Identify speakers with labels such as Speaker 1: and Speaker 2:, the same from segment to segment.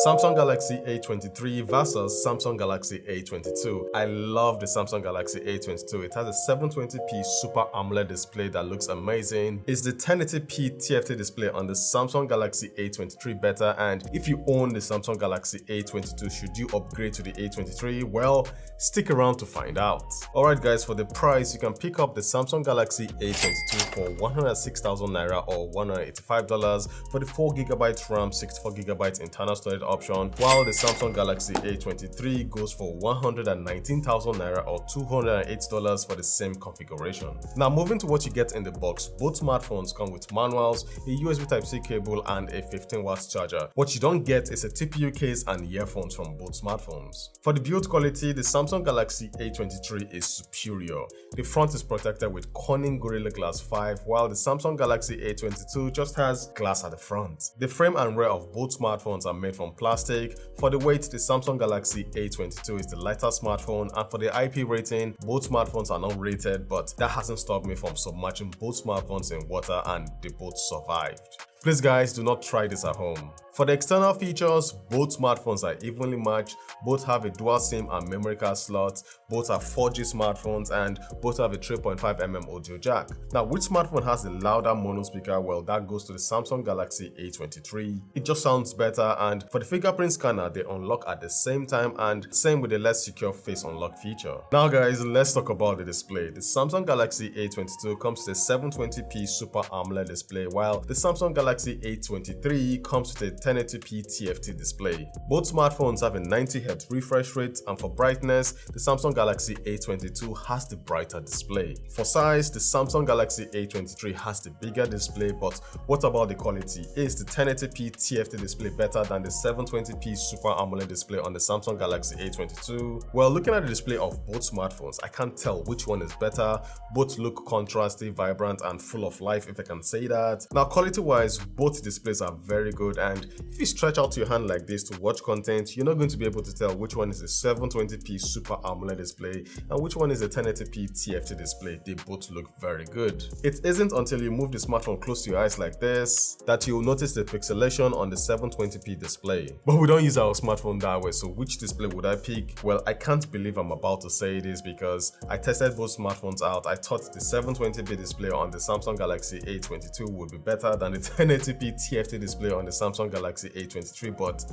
Speaker 1: Samsung Galaxy A23 versus Samsung Galaxy A22. I love the Samsung Galaxy A22. It has a 720p Super AMOLED display that looks amazing. Is the 1080p TFT display on the Samsung Galaxy A23 better? And if you own the Samsung Galaxy A22, should you upgrade to the A23? Well, stick around to find out. Alright guys, for the price, you can pick up the Samsung Galaxy A22 for 106,000 Naira or $185 for the 4GB RAM, 64GB internal storage option, while the Samsung Galaxy A23 goes for 119,000 Naira or $208 for the same configuration. Now moving to what you get in the box, both smartphones come with manuals, a USB Type-C cable and a 15W charger. What you don't get is a TPU case and earphones from both smartphones. For the build quality, the Samsung Galaxy A23 is superior. The front is protected with Corning Gorilla Glass 5, while the Samsung Galaxy A22 just has glass at the front. The frame and rear of both smartphones are made from plastic. For the weight, the Samsung Galaxy A22 is the lighter smartphone, and for the IP rating, both smartphones are not rated, but that hasn't stopped me from submerging both smartphones in water and they both survived. Please guys, do not try this at home. For the external features, both smartphones are evenly matched, both have a dual SIM and memory card slot, both are 4G smartphones, and both have a 3.5mm audio jack. Now, which smartphone has the louder mono speaker? Well, that goes to the Samsung Galaxy A23. It just sounds better, and for the fingerprint scanner, they unlock at the same time, and same with the less secure face unlock feature. Now guys, let's talk about the display. The Samsung Galaxy A22 comes with a 720p Super AMOLED display, while the Samsung Galaxy A23 comes with a 1080p TFT display. Both smartphones have a 90Hz refresh rate, and for brightness, the Samsung Galaxy A22 has the brighter display. For size, the Samsung Galaxy A23 has the bigger display, but what about the quality? Is the 1080p TFT display better than the 720p Super AMOLED display on the Samsung Galaxy A22? Well, looking at the display of both smartphones, I can't tell which one is better. Both look contrasty, vibrant, and full of life, if I can say that. Now, quality-wise, both displays are very good, and if you stretch out your hand like this to watch content, you're not going to be able to tell which one is a 720p Super AMOLED display and which one is a 1080p TFT display. They both look very good. It isn't until you move the smartphone close to your eyes like this that you'll notice the pixelation on the 720p display. But we don't use our smartphone that way, so which display would I pick? Well, I can't believe I'm about to say this because I tested both smartphones out. I thought the 720p display on the Samsung Galaxy A22 would be better than the 1080p TFT display on the Samsung Galaxy A23, but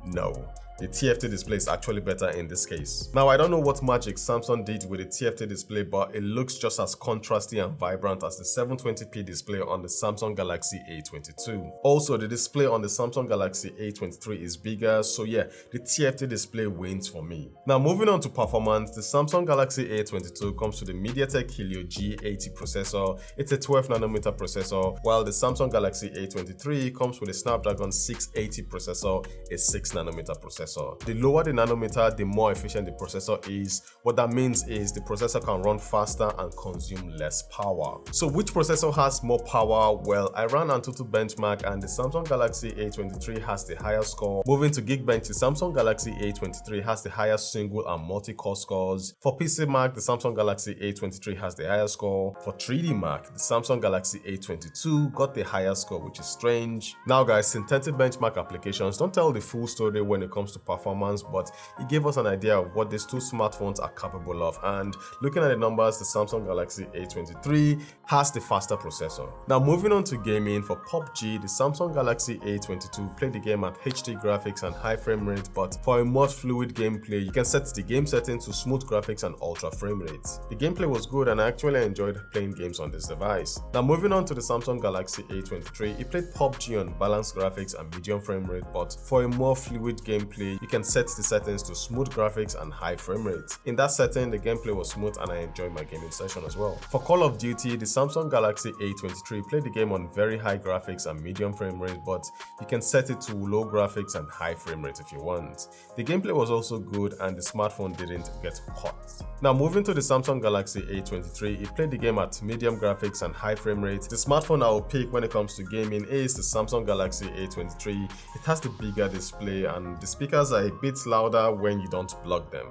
Speaker 1: no. The TFT display is actually better in this case. Now, I don't know what magic Samsung did with the TFT display, but it looks just as contrasty and vibrant as the 720p display on the Samsung Galaxy A22. Also, the display on the Samsung Galaxy A23 is bigger, so yeah, the TFT display wins for me. Now, moving on to performance, the Samsung Galaxy A22 comes with the Mediatek Helio G80 processor. It's a 12nm processor, while the Samsung Galaxy A23 comes with a Snapdragon 680 processor, a 6nm processor. The lower the nanometer, the more efficient the processor is. What that means is the processor can run faster and consume less power. So which processor has more power? Well, I ran Antutu benchmark and the Samsung Galaxy A23 has the higher score. Moving to Geekbench, the Samsung Galaxy A23 has the highest single and multi-core scores. For PC Mark, the Samsung Galaxy A23 has the higher score. For 3D Mark, the Samsung Galaxy A22 got the higher score, which is strange. Now guys, synthetic benchmark applications don't tell the full story when it comes to performance, but it gave us an idea of what these two smartphones are capable of, and looking at the numbers, the Samsung Galaxy A23 has the faster processor. Now moving on to gaming, for PUBG, the Samsung Galaxy A22 played the game at HD graphics and high frame rate, but for a more fluid gameplay, you can set the game settings to smooth graphics and ultra frame rates. The gameplay was good and I actually enjoyed playing games on this device. Now moving on to the Samsung Galaxy A23, it played PUBG on balanced graphics and medium frame rate, but for a more fluid gameplay, you can set the settings to smooth graphics and high frame rate. In that setting, the gameplay was smooth and I enjoyed my gaming session as well. For Call of Duty, the Samsung Galaxy A23 played the game on very high graphics and medium frame rate, but you can set it to low graphics and high frame rate if you want. The gameplay was also good and the smartphone didn't get hot. Now moving to the Samsung Galaxy A23, it played the game at medium graphics and high frame rate. The smartphone I will pick when it comes to gaming is the Samsung Galaxy A23. It has the bigger display and the speaker speakers are a bit louder when you don't plug them.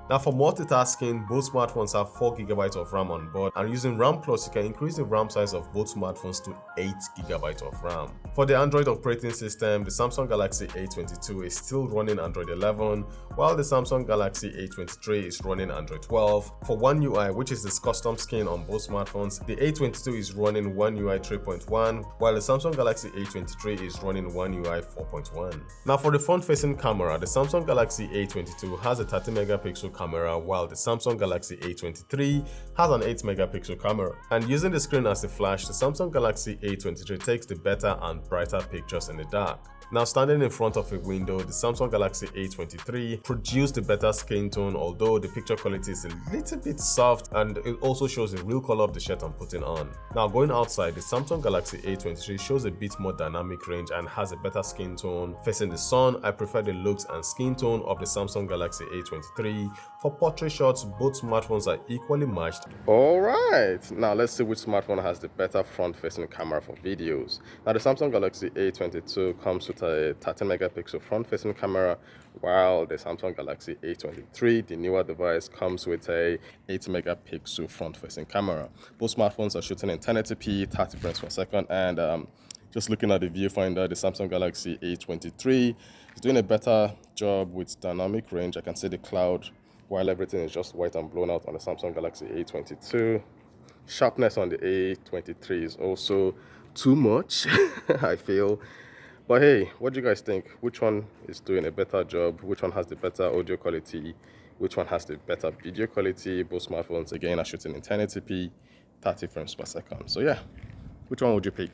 Speaker 1: Now for multitasking, both smartphones have 4GB of RAM on board, and using RAM Plus you can increase the RAM size of both smartphones to 8GB of RAM. For the Android operating system, the Samsung Galaxy A22 is still running Android 11, while the Samsung Galaxy A23 is running Android 12. For One UI, which is this custom skin on both smartphones, the A22 is running One UI 3.1, while the Samsung Galaxy A23 is running One UI 4.1. Now for the front-facing camera, the Samsung Galaxy A22 has a 30MP camera, while the Samsung Galaxy A23 has an 8MP camera. And using the screen as a flash, the Samsung Galaxy A23 takes the better and brighter pictures in the dark. Now standing in front of a window, the Samsung Galaxy A23 produced a better skin tone, although the picture quality is a little bit soft and it also shows the real color of the shirt I'm putting on. Now going outside, the Samsung Galaxy A23 shows a bit more dynamic range and has a better skin tone. Facing the sun, I prefer the looks and skin tone of the Samsung Galaxy A23. For portrait shots, both smartphones are equally matched. Alright, now let's see which smartphone has the better front-facing camera for videos. Now the Samsung Galaxy A22 comes with a 13MP front-facing camera, while the Samsung Galaxy A23, the newer device, comes with a 8MP front-facing camera. Both smartphones are shooting in 1080p, 30 frames per second, and just looking at the viewfinder, the Samsung Galaxy A23 is doing a better job with dynamic range. I can see the cloud while everything is just white and blown out on the Samsung Galaxy A22. Sharpness on the A23 is also too much, I feel. But hey, what do you guys think? Which one is doing a better job? Which one has the better audio quality? Which one has the better video quality? Both smartphones, again, are shooting in 1080p, 30 frames per second. So yeah, which one would you pick?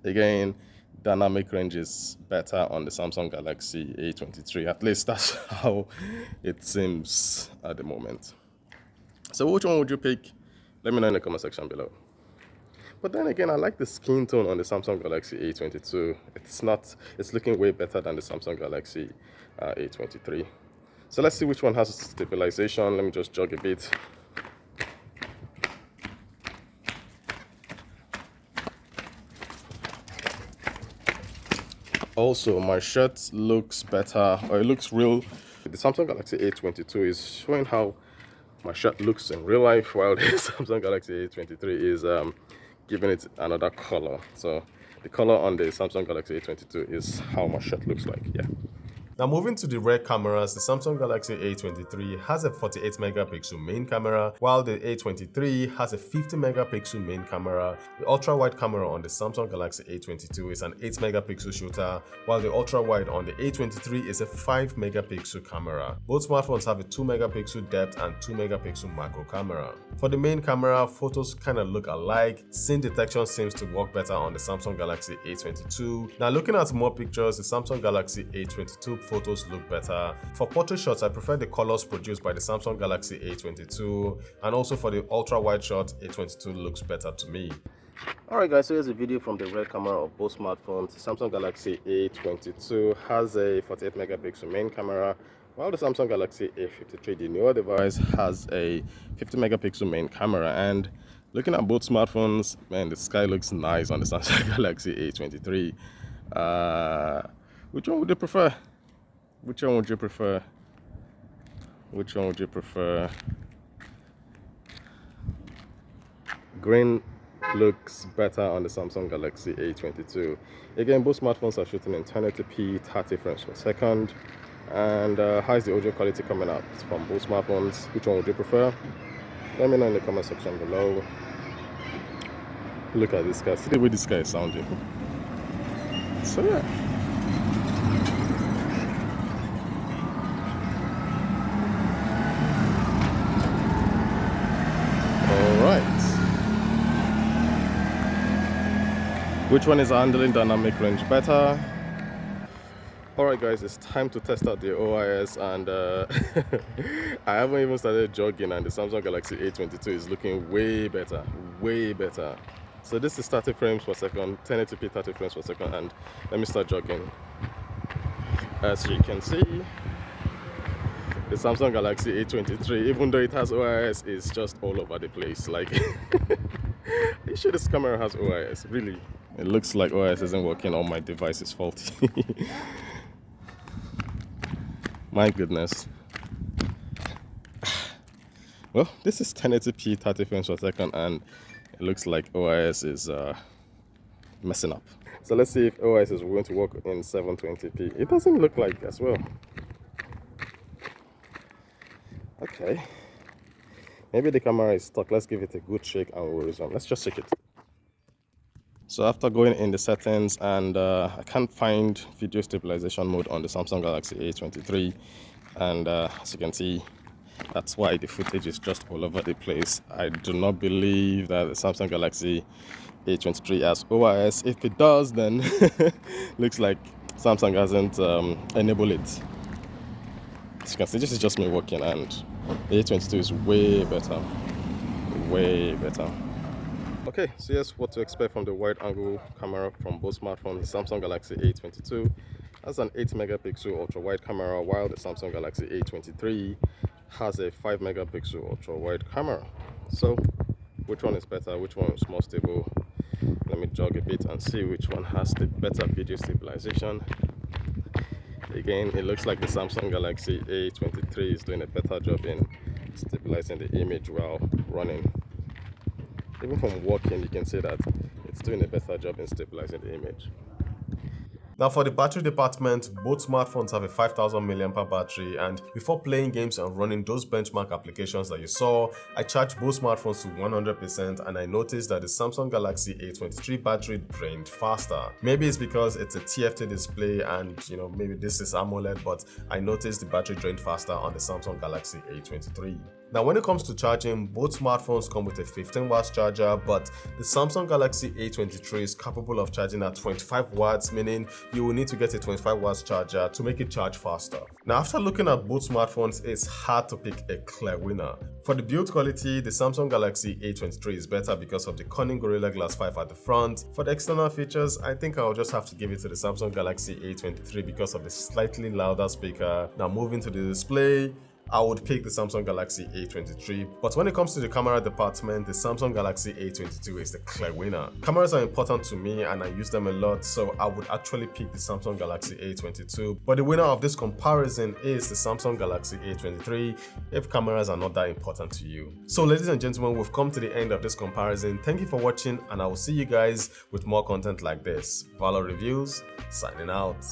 Speaker 1: Again, dynamic range is better on the Samsung Galaxy A23. At least that's how it seems at the moment. So which one would you pick? Let me know in the comment section below. But then again, I like the skin tone on the Samsung Galaxy A22. It's looking way better than the Samsung Galaxy A23. So let's see which one has stabilization. Let me just jog a bit. Also, my shirt looks better, or it looks real. The Samsung Galaxy A22 is showing how my shirt looks in real life, while the Samsung Galaxy A23 is giving it another color. So the color on the Samsung Galaxy A22 is how my shirt looks like. Yeah. Now moving to the rear cameras, the Samsung Galaxy A23 has a 48MP main camera, while the A23 has a 50MP main camera. The ultra-wide camera on the Samsung Galaxy A22 is an 8MP shooter, while the ultra-wide on the A23 is a 5MP camera. Both smartphones have a 2MP depth and 2MP macro camera. For the main camera, photos kind of look alike. Scene detection seems to work better on the Samsung Galaxy A22. Now looking at more pictures, the Samsung Galaxy A22 photos look better. For portrait shots, I prefer the colors produced by the Samsung Galaxy A22, and also for the ultra-wide shot, A22 looks better to me. Alright guys, so here's a video from the rear camera of both smartphones. The Samsung Galaxy A22 has a 48MP main camera, while the Samsung Galaxy A53, the newer device, has a 50MP main camera. And looking at both smartphones, man, the sky looks nice on the Samsung Galaxy A23. Which one would you prefer? Which one would you prefer? Which one would you prefer? Green looks better on the Samsung Galaxy A22. Again, both smartphones are shooting in 1080p, 30 frames per second. And how is the audio quality coming out from both smartphones? Which one would you prefer? Let me know in the comment section below. Look at this guy. See the way this guy is sounding. So yeah. Which one is handling dynamic range better? Alright guys, it's time to test out the OIS, and I haven't even started jogging, and the Samsung Galaxy A22 is looking way better, way better. So this is 30 frames per second, 1080p 30 frames per second, and let me start jogging. As you can see, the Samsung Galaxy A23, even though it has OIS, is just all over the place. Like, are you sure this camera has OIS? Really? It looks like OIS isn't working, or my device is faulty. My goodness. Well, this is 1080p 30 frames per second, and it looks like OIS is messing up. So let's see if OIS is going to work in 720p. It doesn't look like as well. Okay. Maybe the camera is stuck. Let's give it a good shake and we'll resume. Let's just shake it. So after going in the settings, and I can't find video stabilization mode on the Samsung Galaxy A23, and as you can see, that's why the footage is just all over the place. I do not believe that the Samsung Galaxy A23 has OIS. If it does, then looks like Samsung hasn't enabled it. As you can see, this is just me working, and the A22 is way better. Way better. Okay, so here's what to expect from the wide angle camera from both smartphones. The Samsung Galaxy A22 has an 8 megapixel ultra wide camera, while the Samsung Galaxy A23 has a 5 megapixel ultra wide camera. So which one is better? Which one is more stable? Let me jog a bit and see which one has the better video stabilization. Again, it looks like the Samsung Galaxy A23 is doing a better job in stabilizing the image while running. Even from walking, you can see that it's doing a better job in stabilizing the image. Now for the battery department, both smartphones have a 5000 mAh battery, and before playing games and running those benchmark applications that you saw, I charged both smartphones to 100%, and I noticed that the Samsung Galaxy A23 battery drained faster. Maybe it's because it's a TFT display and maybe this is AMOLED, but I noticed the battery drained faster on the Samsung Galaxy A23. Now when it comes to charging, both smartphones come with a 15 watts charger, but the Samsung Galaxy A23 is capable of charging at 25 watts, meaning you will need to get a 25 watts charger to make it charge faster. Now after looking at both smartphones, it's hard to pick a clear winner. For the build quality, the Samsung Galaxy A23 is better because of the cunning Gorilla Glass 5 at the front. For the external features, I think I'll just have to give it to the Samsung Galaxy A23 because of the slightly louder speaker. Now moving to the display, I would pick the Samsung Galaxy A23, but when it comes to the camera department, the Samsung Galaxy A22 is the clear winner. Cameras are important to me and I use them a lot, so I would actually pick the Samsung Galaxy A22, but the winner of this comparison is the Samsung Galaxy A23 if cameras are not that important to you. So ladies and gentlemen, we've come to the end of this comparison. Thank you for watching, and I will see you guys with more content like this. Valor Reviews, signing out.